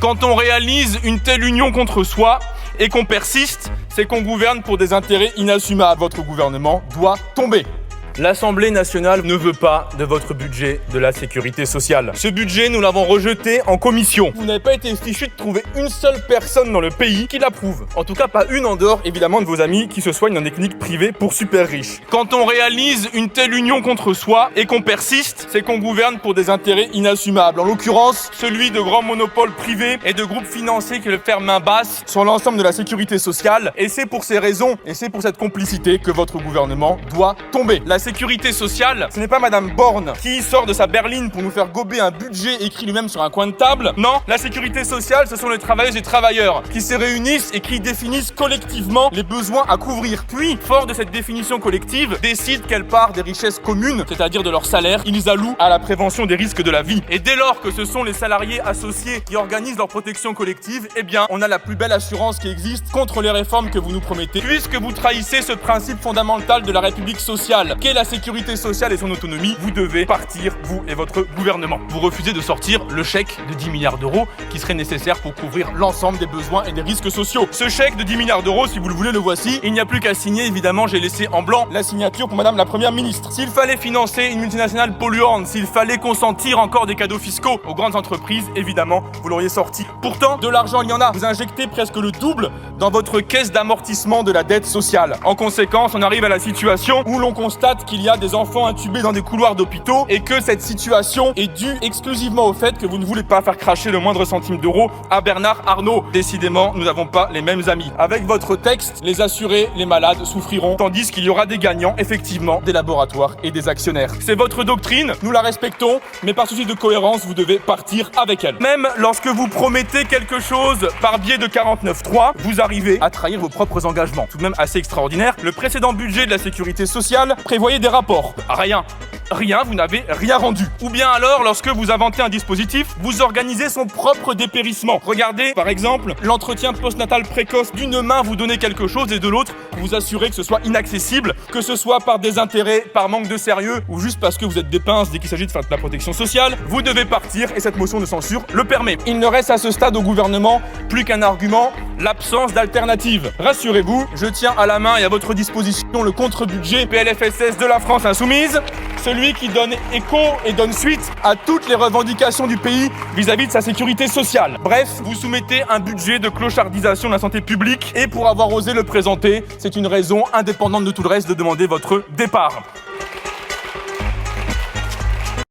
Quand on réalise une telle union contre soi et qu'on persiste, c'est qu'on gouverne pour des intérêts inassumables. Votre gouvernement doit tomber. L'Assemblée nationale ne veut pas de votre budget de la sécurité sociale. Ce budget, nous l'avons rejeté en commission. Vous n'avez pas été fichu de trouver une seule personne dans le pays qui l'approuve. En tout cas, pas une en dehors, évidemment, de vos amis qui se soignent dans des cliniques privées pour super riches. Quand on réalise une telle union contre soi et qu'on persiste, c'est qu'on gouverne pour des intérêts inassumables. En l'occurrence, celui de grands monopoles privés et de groupes financiers qui veulent faire main basse sur l'ensemble de la sécurité sociale. Et c'est pour ces raisons et c'est pour cette complicité que votre gouvernement doit tomber. La sécurité sociale, ce n'est pas Madame Borne qui sort de sa berline pour nous faire gober un budget écrit lui-même sur un coin de table. Non, la sécurité sociale, ce sont les travailleuses et travailleurs qui se réunissent et qui définissent collectivement les besoins à couvrir. Puis, fort de cette définition collective, décident quelle part des richesses communes, c'est-à-dire de leur salaire, ils allouent à la prévention des risques de la vie. Et dès lors que ce sont les salariés associés qui organisent leur protection collective, eh bien, on a la plus belle assurance qui existe contre les réformes que vous nous promettez, puisque vous trahissez ce principe fondamental de la République sociale, qu'est la sécurité sociale et son autonomie. Vous devez partir, vous et votre gouvernement. Vous refusez de sortir le chèque de 10 milliards d'euros qui serait nécessaire pour couvrir l'ensemble des besoins et des risques sociaux. Ce chèque de 10 milliards d'euros, si vous le voulez, le voici. Il n'y a plus qu'à signer, évidemment, j'ai laissé en blanc la signature pour Madame la Première ministre. S'il fallait financer une multinationale polluante, s'il fallait consentir encore des cadeaux fiscaux aux grandes entreprises, évidemment, vous l'auriez sorti. Pourtant, de l'argent, il y en a. Vous injectez presque le double dans votre caisse d'amortissement de la dette sociale. En conséquence, on arrive à la situation où l'on constate qu'il y a des enfants intubés dans des couloirs d'hôpitaux et que cette situation est due exclusivement au fait que vous ne voulez pas faire cracher le moindre centime d'euro à Bernard Arnault. Décidément, nous n'avons pas les mêmes amis. Avec votre texte, les assurés, les malades souffriront, tandis qu'il y aura des gagnants, effectivement, des laboratoires et des actionnaires. C'est votre doctrine, nous la respectons, mais par souci de cohérence, vous devez partir avec elle. Même lorsque vous promettez quelque chose par biais de 49.3, vous arrivez à trahir vos propres engagements. Tout de même assez extraordinaire. Le précédent budget de la sécurité sociale prévoyait des rapports. Rien, vous n'avez rien rendu. Ou bien alors, lorsque vous inventez un dispositif, vous organisez son propre dépérissement. Regardez, par exemple, l'entretien postnatal précoce. D'une main, vous donnez quelque chose et de l'autre, vous assurez que ce soit inaccessible, que ce soit par désintérêt, par manque de sérieux ou juste parce que vous êtes des pinces dès qu'il s'agit de faire de la protection sociale. Vous devez partir et cette motion de censure le permet. Il ne reste à ce stade au gouvernement plus qu'un argument, l'absence d'alternative. Rassurez-vous, je tiens à la main et à votre disposition le contre-budget PLFSS de la France insoumise, celui qui donne écho et donne suite à toutes les revendications du pays vis-à-vis de sa sécurité sociale. Bref, vous soumettez un budget de clochardisation de la santé publique et pour avoir osé le présenter, c'est une raison indépendante de tout le reste de demander votre départ.